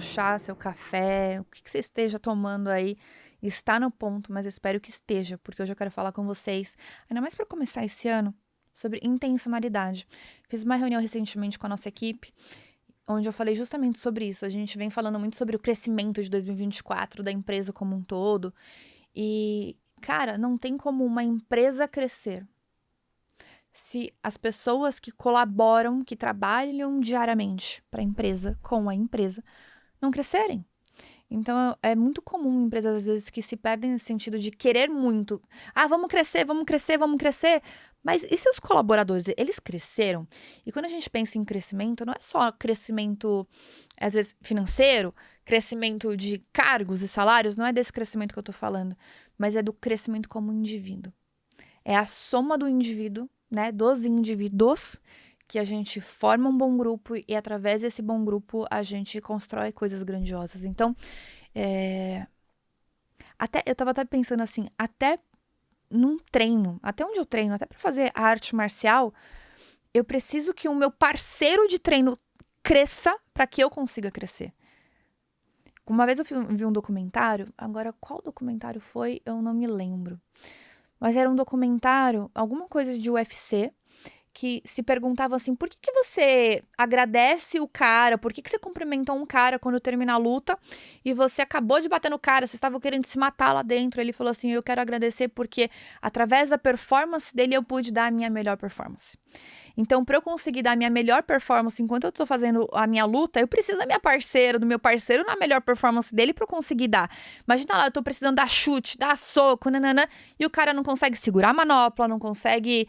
chá, seu café, o que você esteja tomando aí, está no ponto, mas eu espero que esteja, porque hoje eu quero falar com vocês, ainda mais para começar esse ano, sobre intencionalidade. Fiz uma reunião recentemente com a nossa equipe, onde eu falei justamente sobre isso. A gente vem falando muito sobre o crescimento de 2024 da empresa como um todo. E, cara, não tem como uma empresa crescer se as pessoas que colaboram, que trabalham diariamente para a empresa, com a empresa, não crescerem. Então, é muito comum em empresas, às vezes, que se perdem nesse sentido de querer muito. Ah, vamos crescer, vamos crescer, vamos crescer. Mas e se os colaboradores, eles cresceram? E quando a gente pensa em crescimento, não é só crescimento, às vezes, financeiro, crescimento de cargos e salários, não é desse crescimento que eu tô falando, mas é do crescimento como indivíduo. É a soma do indivíduo, né, dos indivíduos, que a gente forma um bom grupo e através desse bom grupo a gente constrói coisas grandiosas. Então, eu tava até pensando assim, até num treino, até onde eu treino, até para fazer a arte marcial, eu preciso que o meu parceiro de treino cresça para que eu consiga crescer. Uma vez eu vi um documentário, agora qual documentário foi, eu não me lembro. Mas era um documentário, alguma coisa de UFC, que se perguntava assim, por que você agradece o cara, por que você cumprimentou um cara quando termina a luta e você acabou de bater no cara, vocês estavam querendo se matar lá dentro. Ele falou assim, eu quero agradecer porque através da performance dele eu pude dar a minha melhor performance. Então, para eu conseguir dar a minha melhor performance enquanto eu tô fazendo a minha luta, eu preciso da minha parceira, do meu parceiro na melhor performance dele para eu conseguir dar. Imagina lá, eu tô precisando dar chute, dar soco, nananã, e o cara não consegue segurar a manopla, não consegue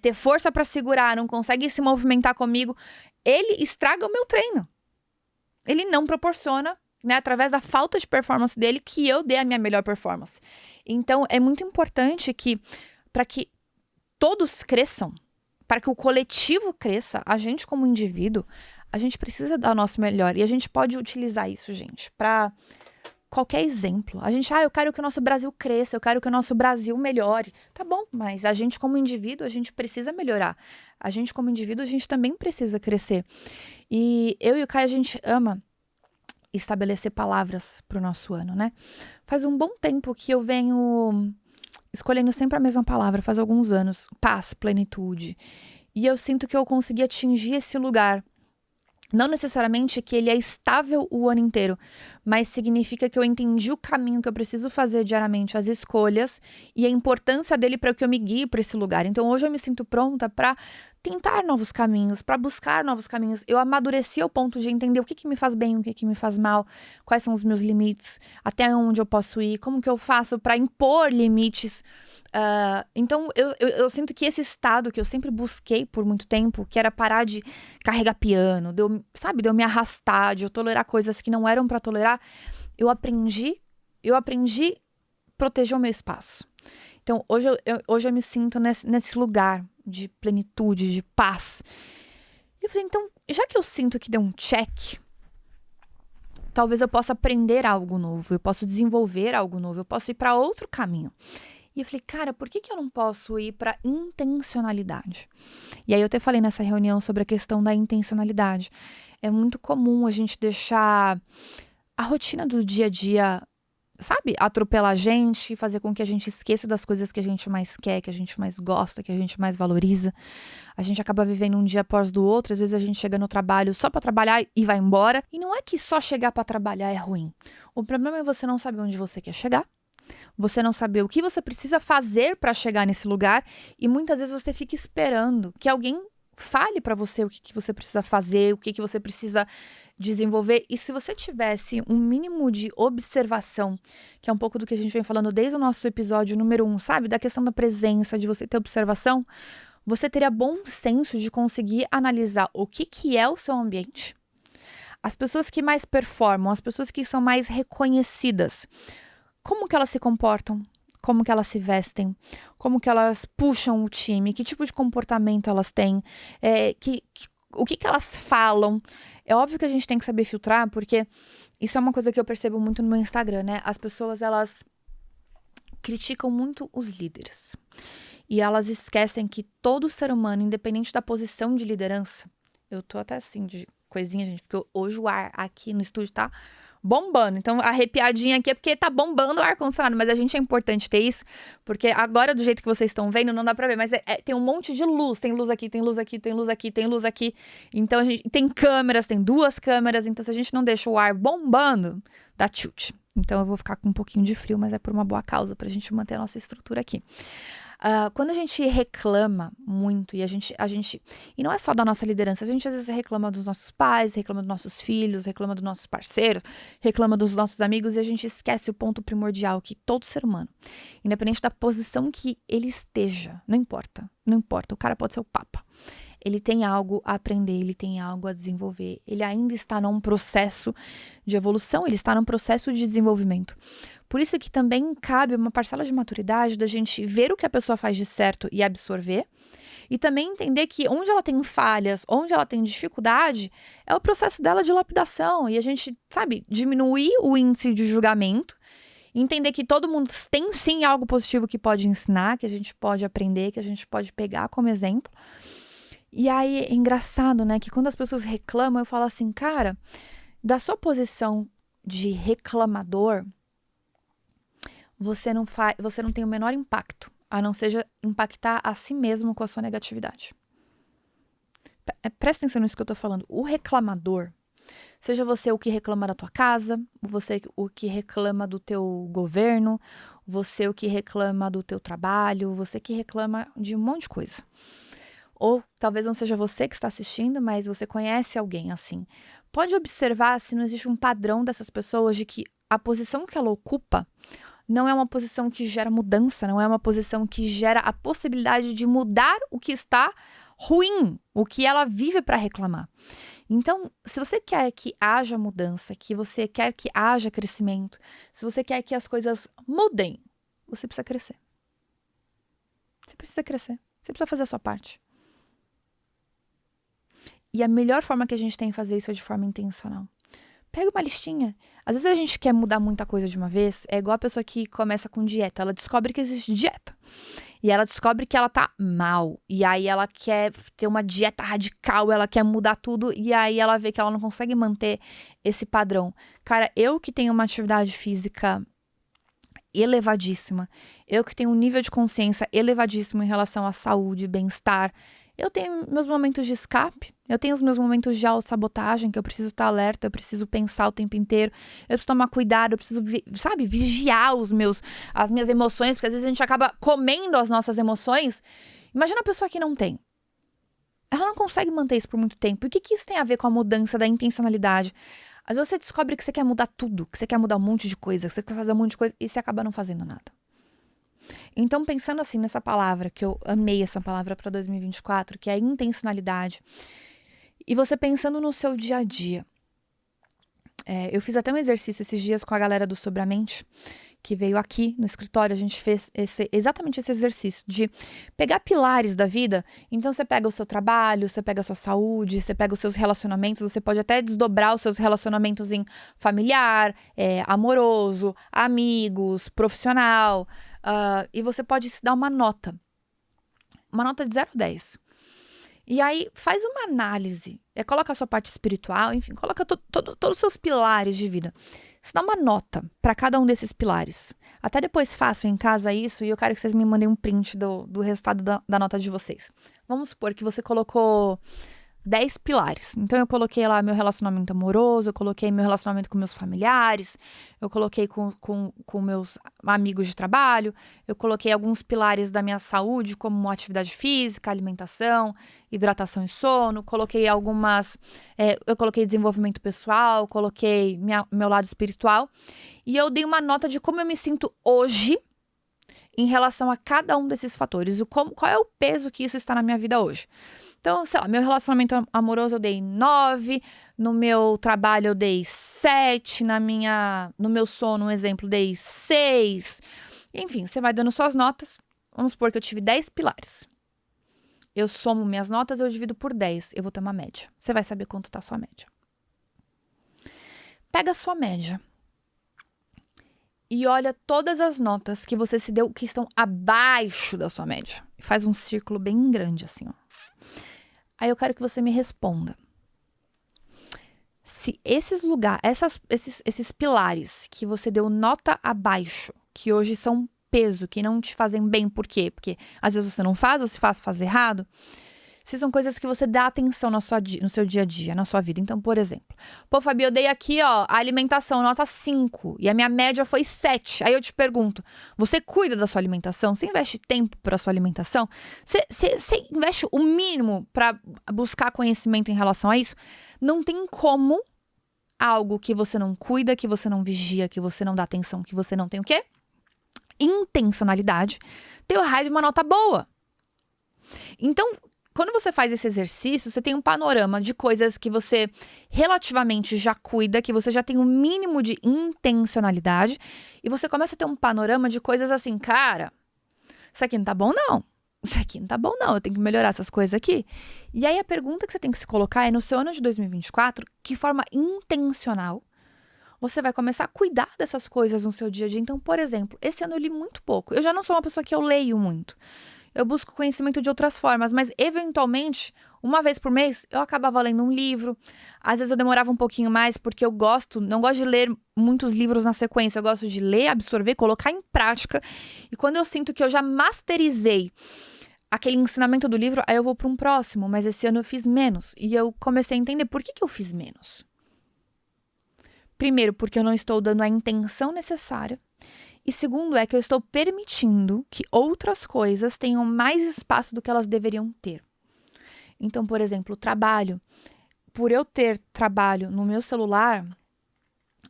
ter força para segurar, não consegue se movimentar comigo. Ele estraga o meu treino. Ele não proporciona, né, através da falta de performance dele, que eu dê a minha melhor performance. Então, é muito importante que, para que todos cresçam, para que o coletivo cresça, a gente como indivíduo, a gente precisa dar o nosso melhor. E a gente pode utilizar isso, gente, para qualquer exemplo. A gente, eu quero que o nosso Brasil cresça, eu quero que o nosso Brasil melhore. Tá bom, mas a gente como indivíduo, a gente precisa melhorar. A gente como indivíduo, a gente também precisa crescer. E eu e o Caio, a gente ama estabelecer palavras pro nosso ano, né? Faz um bom tempo que eu venho escolhendo sempre a mesma palavra, faz alguns anos. Paz, plenitude. E eu sinto que eu consegui atingir esse lugar. Não necessariamente que ele é estável o ano inteiro, mas significa que eu entendi o caminho que eu preciso fazer diariamente, as escolhas e a importância dele para que eu me guie para esse lugar. Então hoje eu me sinto pronta para tentar novos caminhos, para buscar novos caminhos. Eu amadureci ao ponto de entender o que me faz bem, o que me faz mal, quais são os meus limites, até onde eu posso ir, como que eu faço para impor limites. Então eu sinto que esse estado que eu sempre busquei por muito tempo, que era parar de carregar piano, de eu me arrastar, de eu tolerar coisas que não eram pra tolerar, eu aprendi a proteger o meu espaço. Então, hoje eu me sinto nesse lugar de plenitude, de paz. E eu falei, então, já que eu sinto que deu um check, talvez eu possa aprender algo novo, eu posso desenvolver algo novo, eu posso ir pra outro caminho. E eu falei, cara, por que eu não posso ir pra intencionalidade? E aí eu até falei nessa reunião sobre a questão da intencionalidade. É muito comum a gente deixar a rotina do dia a dia, sabe, atropelar a gente, fazer com que a gente esqueça das coisas que a gente mais quer, que a gente mais gosta, que a gente mais valoriza. A gente acaba vivendo um dia após do outro, às vezes a gente chega no trabalho só pra trabalhar e vai embora. E não é que só chegar pra trabalhar é ruim. O problema é você não saber onde você quer chegar. Você não saber o que você precisa fazer para chegar nesse lugar e muitas vezes você fica esperando que alguém fale para você o que você precisa fazer, o que você precisa desenvolver. E se você tivesse um mínimo de observação, que é um pouco do que a gente vem falando desde o nosso episódio número 1, sabe? Da questão da presença, de você ter observação, você teria bom senso de conseguir analisar o que é o seu ambiente. As pessoas que mais performam, as pessoas que são mais reconhecidas, como que elas se comportam, como que elas se vestem, como que elas puxam o time, que tipo de comportamento elas têm, o que elas falam. É óbvio que a gente tem que saber filtrar, porque isso é uma coisa que eu percebo muito no meu Instagram, né? As pessoas, elas criticam muito os líderes. E elas esquecem que todo ser humano, independente da posição de liderança, eu tô até assim coisinhas, gente, porque hoje o ar aqui no estúdio tá bombando. Então, arrepiadinha aqui é porque tá bombando o ar-condicionado. Mas a gente é importante ter isso, porque agora, do jeito que vocês estão vendo, não dá pra ver. Mas tem um monte de luz. Tem luz aqui, tem luz aqui, tem luz aqui, tem luz aqui. Então, a gente tem câmeras, tem 2 câmeras. Então, se a gente não deixa o ar bombando, dá tilt. Então, eu vou ficar com um pouquinho de frio, mas é por uma boa causa, pra gente manter a nossa estrutura aqui. Quando a gente reclama muito, e e não é só da nossa liderança, a gente às vezes reclama dos nossos pais, reclama dos nossos filhos, reclama dos nossos parceiros, reclama dos nossos amigos, e a gente esquece o ponto primordial, que todo ser humano, independente da posição que ele esteja, não importa, o cara pode ser o papa, ele tem algo a aprender, ele tem algo a desenvolver, ele ainda está num processo de evolução, ele está num processo de desenvolvimento. Por isso que também cabe uma parcela de maturidade da gente ver o que a pessoa faz de certo e absorver, e também entender que onde ela tem falhas, onde ela tem dificuldade, é o processo dela de lapidação, e a gente, diminuir o índice de julgamento, entender que todo mundo tem sim algo positivo que pode ensinar, que a gente pode aprender, que a gente pode pegar como exemplo. E aí é engraçado, né, que quando as pessoas reclamam, eu falo assim, cara, da sua posição de reclamador, você não tem o menor impacto, a não ser impactar a si mesmo com a sua negatividade. Presta atenção nisso que eu tô falando. O reclamador, seja você o que reclama da tua casa, você o que reclama do teu governo, você o que reclama do teu trabalho, você que reclama de um monte de coisa. Ou talvez não seja você que está assistindo, mas você conhece alguém assim. Pode observar se não existe um padrão dessas pessoas de que a posição que ela ocupa não é uma posição que gera mudança, não é uma posição que gera a possibilidade de mudar o que está ruim, o que ela vive para reclamar. Então, se você quer que haja mudança, que você quer que haja crescimento, se você quer que as coisas mudem, você precisa crescer. Você precisa crescer. Você precisa fazer a sua parte. E a melhor forma que a gente tem de fazer isso é de forma intencional. Pega uma listinha. Às vezes a gente quer mudar muita coisa de uma vez. É igual a pessoa que começa com dieta. Ela descobre que existe dieta. E ela descobre que ela tá mal. E aí ela quer ter uma dieta radical. Ela quer mudar tudo. E aí ela vê que ela não consegue manter esse padrão. Cara, eu que tenho uma atividade física elevadíssima. Eu que tenho um nível de consciência elevadíssimo em relação à saúde, bem-estar. Eu tenho meus momentos de escape, eu tenho os meus momentos de autossabotagem, que eu preciso estar alerta, eu preciso pensar o tempo inteiro, eu preciso tomar cuidado, eu preciso, vigiar as minhas emoções, porque às vezes a gente acaba comendo as nossas emoções. Imagina a pessoa que não tem. Ela não consegue manter isso por muito tempo. E o que isso tem a ver com a mudança da intencionalidade? Às vezes você descobre que você quer mudar tudo, que você quer mudar um monte de coisa, que você quer fazer um monte de coisa, e você acaba não fazendo nada. Então, pensando assim nessa palavra, que eu amei essa palavra para 2024, que é a intencionalidade, e você pensando no seu dia a dia. Eu fiz até um exercício esses dias com a galera do Sobre a Mente, que veio aqui no escritório, a gente fez exatamente esse exercício de pegar pilares da vida. Então, você pega o seu trabalho, você pega a sua saúde, você pega os seus relacionamentos, você pode até desdobrar os seus relacionamentos em familiar, amoroso, amigos, profissional, e você pode se dar uma nota de 0 a 10. E aí, faz uma análise, coloca a sua parte espiritual, enfim, coloca todos os seus pilares de vida. Você dá uma nota para cada um desses pilares. Até depois façam em casa isso e eu quero que vocês me mandem um print do resultado da nota de vocês. Vamos supor que você colocou 10 pilares. Então, eu coloquei lá meu relacionamento amoroso, eu coloquei meu relacionamento com meus familiares, eu coloquei com meus amigos de trabalho, eu coloquei alguns pilares da minha saúde, como atividade física, alimentação, hidratação e sono, coloquei eu coloquei desenvolvimento pessoal, coloquei meu lado espiritual, e eu dei uma nota de como eu me sinto hoje em relação a cada um desses fatores, qual é o peso que isso está na minha vida hoje. Então, sei lá, meu relacionamento amoroso eu dei 9, no meu trabalho eu dei 7, no meu sono, um exemplo, dei 6. Enfim, você vai dando suas notas. Vamos supor que eu tive 10 pilares. Eu somo minhas notas, eu divido por 10, eu vou ter uma média. Você vai saber quanto está a sua média. Pega a sua média e olha todas as notas que você se deu que estão abaixo da sua média. Faz um círculo bem grande assim, ó. Aí eu quero que você me responda. Se esses lugares, esses pilares que você deu nota abaixo, que hoje são peso, que não te fazem bem, por quê? Porque às vezes você não faz, ou se faz errado. Se são coisas que você dá atenção no seu dia a dia, na sua vida. Então, por exemplo, pô, Fabi, eu dei aqui, ó, a alimentação, nota 5, e a minha média foi 7. Aí eu te pergunto, você cuida da sua alimentação? Você investe tempo para sua alimentação? Você investe o mínimo para buscar conhecimento em relação a isso? Não tem como algo que você não cuida, que você não vigia, que você não dá atenção, que você não tem o quê? Intencionalidade, ter o raio de uma nota boa. Então, quando você faz esse exercício, você tem um panorama de coisas que você relativamente já cuida, que você já tem um mínimo de intencionalidade, e você começa a ter um panorama de coisas assim, cara, isso aqui não tá bom não, isso aqui não tá bom não, eu tenho que melhorar essas coisas aqui. E aí a pergunta que você tem que se colocar é, no seu ano de 2024, que forma intencional você vai começar a cuidar dessas coisas no seu dia a dia. Então, por exemplo, esse ano eu li muito pouco, eu já não sou uma pessoa que eu leio muito. Eu busco conhecimento de outras formas, mas eventualmente, uma vez por mês, eu acabava lendo um livro. Às vezes eu demorava um pouquinho mais, porque eu não gosto de ler muitos livros na sequência. Eu gosto de ler, absorver, colocar em prática. E quando eu sinto que eu já masterizei aquele ensinamento do livro, aí eu vou para um próximo. Mas esse ano eu fiz menos. E eu comecei a entender por que eu fiz menos. Primeiro, porque eu não estou dando a intenção necessária. E segundo é que eu estou permitindo que outras coisas tenham mais espaço do que elas deveriam ter. Então, por exemplo, o trabalho. Por eu ter trabalho no meu celular,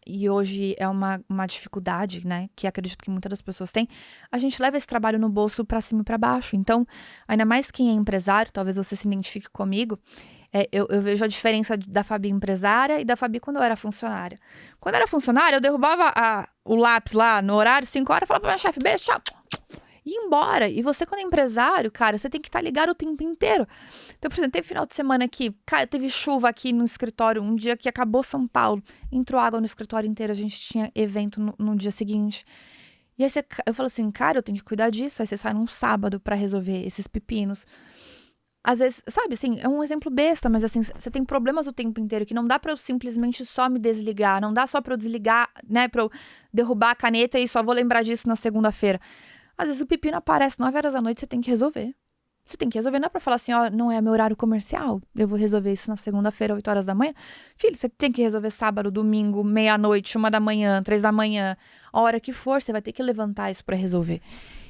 e hoje é uma dificuldade, né, que acredito que muitas das pessoas têm, a gente leva esse trabalho no bolso para cima e para baixo. Então, ainda mais quem é empresário, talvez você se identifique comigo, eu vejo a diferença da Fabi empresária e da Fabi quando eu era funcionária. Quando eu era funcionária, eu derrubava o lápis lá no horário, 5 horas, falava pra minha chefe, beijo, tchau, e ir embora. E você, quando é empresário, cara, você tem que estar ligado o tempo inteiro. Então, por exemplo, teve final de semana aqui, cara, teve chuva aqui no escritório, um dia que acabou São Paulo, entrou água no escritório inteiro, a gente tinha evento no dia seguinte. E aí eu falo assim, cara, eu tenho que cuidar disso. Aí você sai num sábado pra resolver esses pepinos. Às vezes, sabe, assim, é um exemplo besta, mas assim, você tem problemas o tempo inteiro que não dá pra eu simplesmente só me desligar, não dá só pra eu desligar, né, pra eu derrubar a caneta e só vou lembrar disso na segunda-feira. Às vezes o pepino aparece 9 horas da noite, você tem que resolver. Você tem que resolver, não é pra falar assim, ó, não é meu horário comercial, eu vou resolver isso na segunda-feira, 8 horas da manhã. Filho, você tem que resolver sábado, domingo, meia-noite, 1 da manhã, 3 da manhã, a hora que for, você vai ter que levantar isso pra resolver.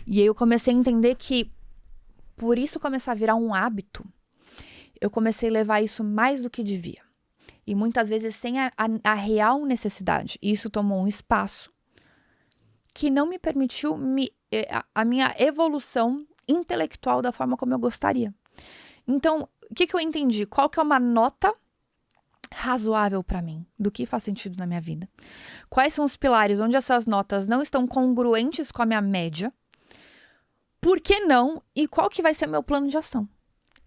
E aí eu comecei a entender que, por isso começar a virar um hábito, eu comecei a levar isso mais do que devia. E muitas vezes sem a real necessidade. E isso tomou um espaço que não me permitiu a minha evolução intelectual da forma como eu gostaria. Então, o que eu entendi? Qual que é uma nota razoável para mim? Do que faz sentido na minha vida? Quais são os pilares onde essas notas não estão congruentes com a minha média? Por que não? E qual que vai ser meu plano de ação?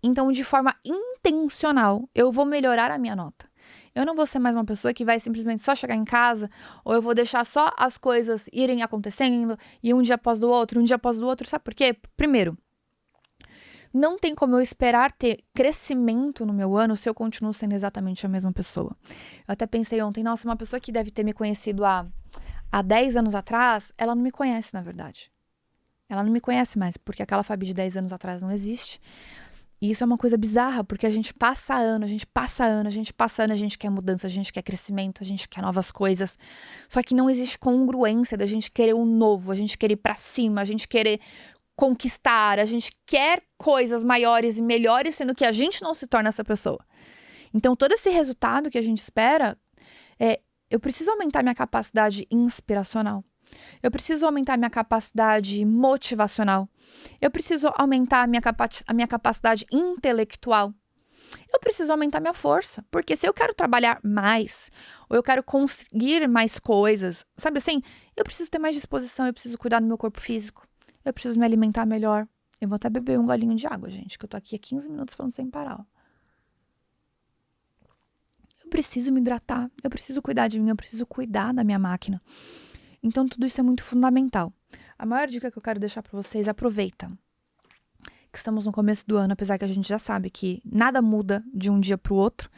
Então, de forma intencional, eu vou melhorar a minha nota. Eu não vou ser mais uma pessoa que vai simplesmente só chegar em casa, ou eu vou deixar só as coisas irem acontecendo, e um dia após o outro, sabe por quê? Primeiro, não tem como eu esperar ter crescimento no meu ano se eu continuo sendo exatamente a mesma pessoa. Eu até pensei ontem, nossa, uma pessoa que deve ter me conhecido há 10 anos atrás, ela não me conhece, na verdade. Ela não me conhece mais, porque aquela Fabi de 10 anos atrás não existe. E isso é uma coisa bizarra, porque a gente passa ano, a gente quer mudança, a gente quer crescimento, a gente quer novas coisas. Só que não existe congruência da gente querer o novo, a gente querer ir pra cima, a gente querer conquistar, a gente quer coisas maiores e melhores, sendo que a gente não se torna essa pessoa. Então, todo esse resultado que a gente espera, eu preciso aumentar minha capacidade inspiracional. Eu preciso aumentar minha capacidade motivacional. Eu preciso aumentar a minha capacidade intelectual. Eu preciso aumentar minha força. Porque se eu quero trabalhar mais, ou eu quero conseguir mais coisas, sabe assim? Eu preciso ter mais disposição, eu preciso cuidar do meu corpo físico. Eu preciso me alimentar melhor. Eu vou até beber um golinho de água, gente, que eu tô aqui há 15 minutos falando sem parar. Ó. Eu preciso me hidratar, eu preciso cuidar de mim, eu preciso cuidar da minha máquina. Então, tudo isso é muito fundamental. A maior dica que eu quero deixar para vocês é aproveita. Que estamos no começo do ano, apesar que a gente já sabe que nada muda de um dia para o outro.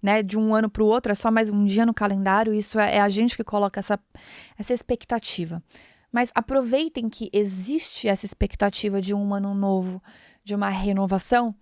né, de um ano para o outro, é só mais um dia no calendário, isso é a gente que coloca essa expectativa. Mas aproveitem que existe essa expectativa de um ano novo, de uma renovação,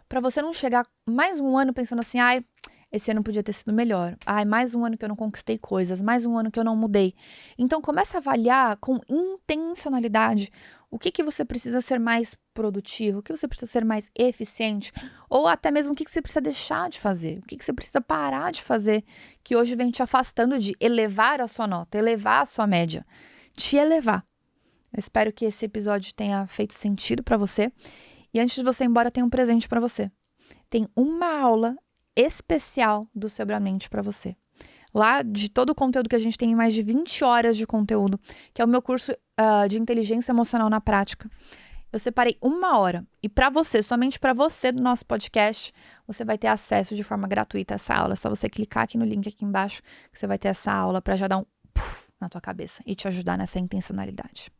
para você não chegar mais um ano pensando assim, ai, esse ano podia ter sido melhor. Ai, mais um ano que eu não conquistei coisas, mais um ano que eu não mudei. Então, comece a avaliar com intencionalidade o que você precisa ser mais produtivo, o que você precisa ser mais eficiente, ou até mesmo o que você precisa deixar de fazer, o que você precisa parar de fazer, que hoje vem te afastando de elevar a sua nota, elevar a sua média, te elevar. Eu espero que esse episódio tenha feito sentido para você. E antes de você ir embora, tem um presente para você. Tem uma aula especial do Sebramente para você. Lá, de todo o conteúdo que a gente tem, mais de 20 horas de conteúdo, que é o meu curso de inteligência emocional na prática. Eu separei uma hora. E para você, somente para você do nosso podcast, você vai ter acesso de forma gratuita a essa aula. É só você clicar aqui no link aqui embaixo, que você vai ter essa aula para já dar um puff na tua cabeça e te ajudar nessa intencionalidade.